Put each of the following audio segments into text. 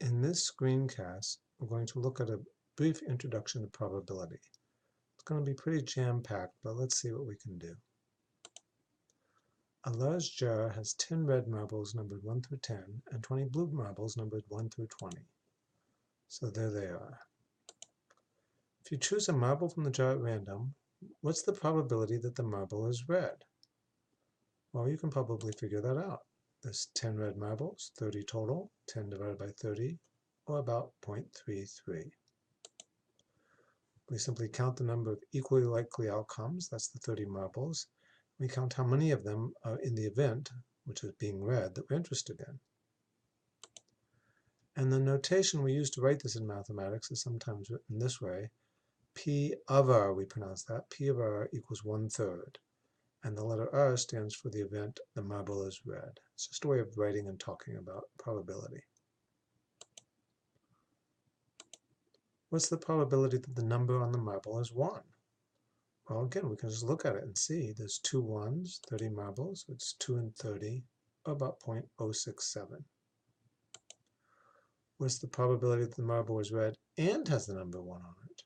In this screencast, we're going to look at a brief introduction to probability. It's going to be pretty jam-packed, but let's see what we can do. A large jar has 10 red marbles numbered 1 through 10 and 20 blue marbles numbered 1 through 20. So there they are. If you choose a marble from the jar at random, what's the probability that the marble is red? Well, you can probably figure that out. There's 10 red marbles, 30 total, 10 divided by 30, or about 0.33. We simply count the number of equally likely outcomes, that's the 30 marbles. We count how many of them are in the event, which is being red, that we're interested in. And the notation we use to write this in mathematics is sometimes written this way. P of r, we pronounce that, P of r equals 1/3. And the letter R stands for the event the marble is red. It's just a way of writing and talking about probability. What's the probability that the number on the marble is 1? Well, again, we can just look at it and see there's 2 1s, 30 marbles, it's 2 and 30, or about 0.067. What's the probability that the marble is red and has the number 1 on it?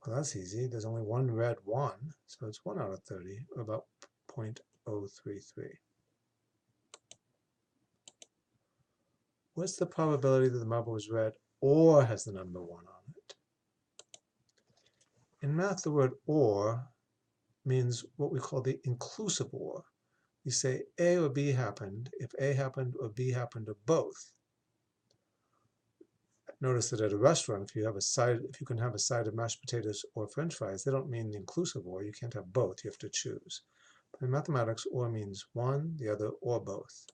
Well, that's easy. There's only one red 1, so it's 1 out of 30, or about 0.033. What's the probability that the marble is red or has the number 1 on it? In math, the word or means what we call the inclusive or. We say A or B happened if A happened or B happened or both. Notice that at a restaurant, if you can have a side of mashed potatoes or French fries, they don't mean the inclusive or. You can't have both. You have to choose. But in mathematics, or means one, the other, or both.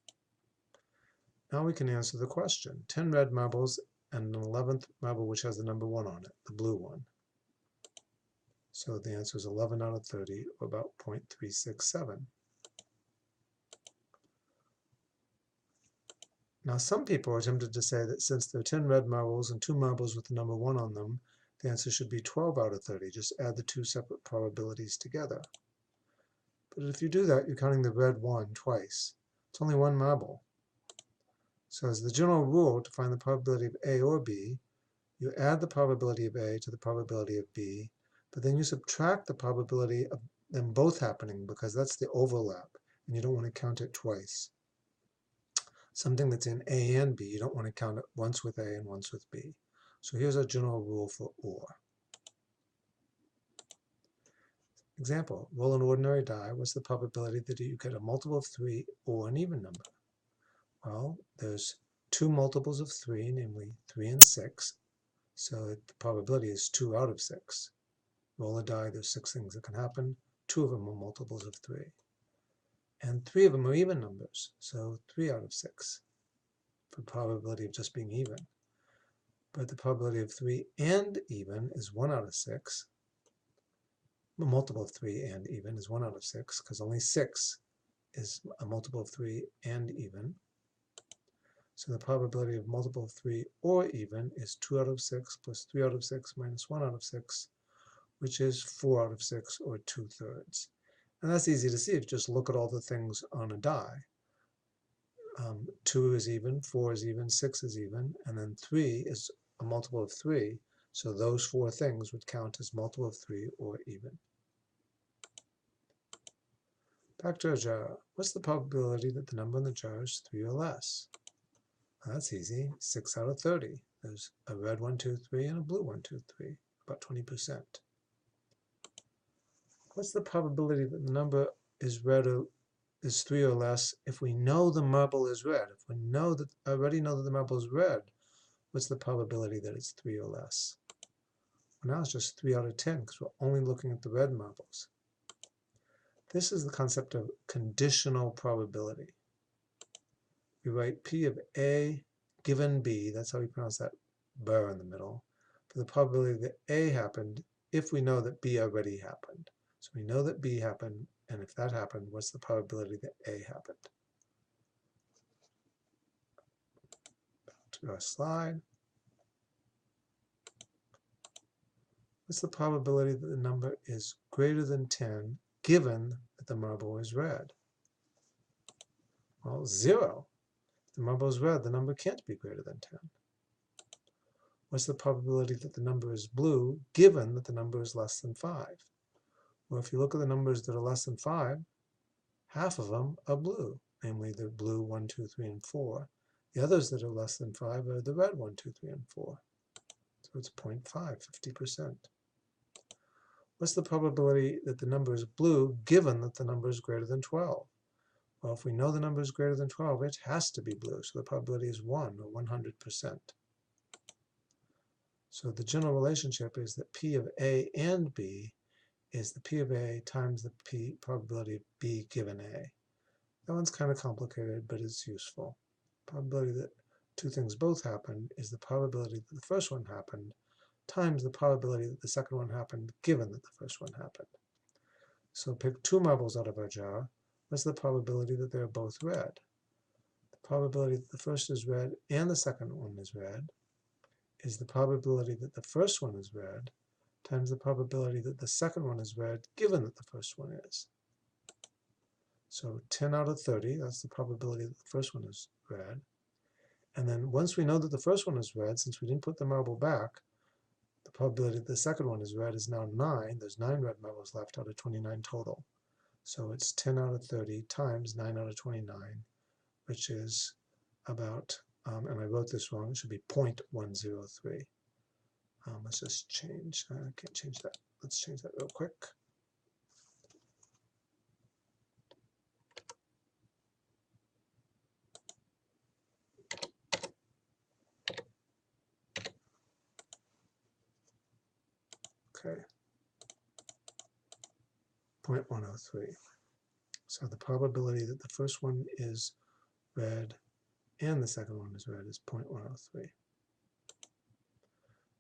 Now we can answer the question. 10 red marbles and an 11th marble which has the number 1 on it, the blue one. So the answer is 11 out of 30, or about 0.367. Now some people are tempted to say that since there are 10 red marbles and 2 marbles with the number 1 on them, the answer should be 12 out of 30. Just add the 2 separate probabilities together. But if you do that, you're counting the red 1 twice. It's only 1 marble. So as the general rule, to find the probability of A or B, you add the probability of A to the probability of B, but then you subtract the probability of them both happening because that's the overlap, and you don't want to count it twice. Something that's in A and B, you don't want to count it once with A and once with B. So here's a general rule for OR. Example, roll an ordinary die. What's the probability that you get a multiple of 3 or an even number? Well, there's 2 multiples of 3, namely 3 and 6. So the probability is 2 out of 6. Roll a die, there's 6 things that can happen. 2 of them are multiples of 3. And 3 of them are even numbers, so 3 out of 6 for probability of just being even. But the probability of 3 and even is 1 out of 6. A multiple of 3 and even is 1 out of 6, because only 6 is a multiple of 3 and even. So the probability of multiple of 3 or even is 2 out of 6 plus 3 out of 6 minus 1 out of 6, which is 4 out of 6, or 2/3. And that's easy to see if you just look at all the things on a die. 2 is even, 4 is even, 6 is even, and then 3 is a multiple of 3. So those 4 things would count as multiple of 3 or even. Back to our jar. What's the probability that the number in the jar is 3 or less? Well, that's easy. 6 out of 30. There's a red 1, 2, 3 and a blue 1, 2, 3. About 20%. What's the probability that the number is red or is 3 or less if we know the marble is red? If we already know that the marble is red, what's the probability that it's 3 or less? Well, now it's just 3 out of 10 because we're only looking at the red marbles. This is the concept of conditional probability. We write P of A given B, that's how we pronounce that bar in the middle, for the probability that A happened if we know that B already happened. So we know that B happened, and if that happened, what's the probability that A happened? Back to our slide. What's the probability that the number is greater than 10 given that the marble is red? Well, 0. If the marble is red, the number can't be greater than 10. What's the probability that the number is blue given that the number is less than 5? Well, if you look at the numbers that are less than 5, half of them are blue, namely the blue 1, 2, 3, and 4. The others that are less than 5 are the red 1, 2, 3, and 4. So it's 0.5, 50%. What's the probability that the number is blue given that the number is greater than 12? Well, if we know the number is greater than 12, it has to be blue, so the probability is 1, or 100%. So the general relationship is that P of A and B is the P of A times the probability of B given A. That one's kind of complicated, but it's useful. Probability that two things both happened is the probability that the first one happened times the probability that the second one happened given that the first one happened. So pick two marbles out of our jar. What's the probability that they're both red? The probability that the first is red and the second one is red is the probability that the first one is red times the probability that the second one is red given that the first one is. So 10 out of 30, that's the probability that the first one is red. And then once we know that the first one is red, since we didn't put the marble back, the probability that the second one is red is now 9. There's 9 red marbles left out of 29 total. So it's 10 out of 30 times 9 out of 29, which is about, and I wrote this wrong, it should be 0.103. Let's just change, I can't change that. Let's change that real quick. Okay, 0.103. So the probability that the first one is red and the second one is red is 0.103.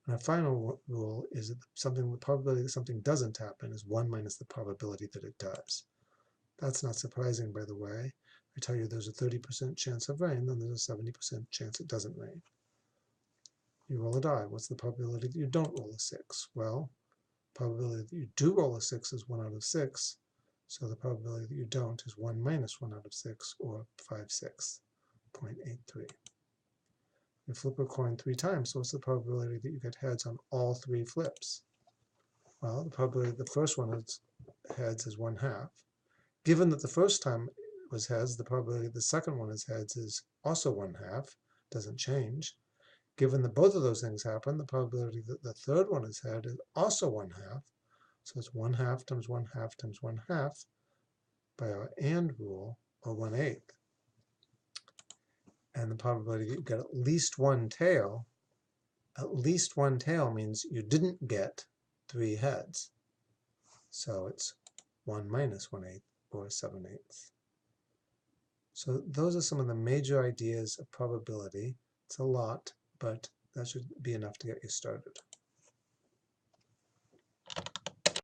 And our final rule is that the probability that something doesn't happen is 1 minus the probability that it does. That's not surprising, by the way. I tell you there's a 30% chance of rain, then there's a 70% chance it doesn't rain. You roll a die. What's the probability that you don't roll a 6? Well, the probability that you do roll a 6 is 1 out of 6. So the probability that you don't is 1 minus 1 out of 6, or 5/6, 0.83. You flip a coin 3 times, so what's the probability that you get heads on all 3 flips? Well, the probability that the first one is heads is 1/2. Given that the first time it was heads, the probability that the second one is heads is also 1/2, doesn't change. Given that both of those things happen, the probability that the third one is head is also 1/2. So it's 1/2 times 1/2 times 1/2 by our AND rule, or 1/8. And the probability that you get at least one tail means you didn't get 3 heads. So it's 1 minus 1/8, or 7/8. So those are some of the major ideas of probability. It's a lot, but that should be enough to get you started.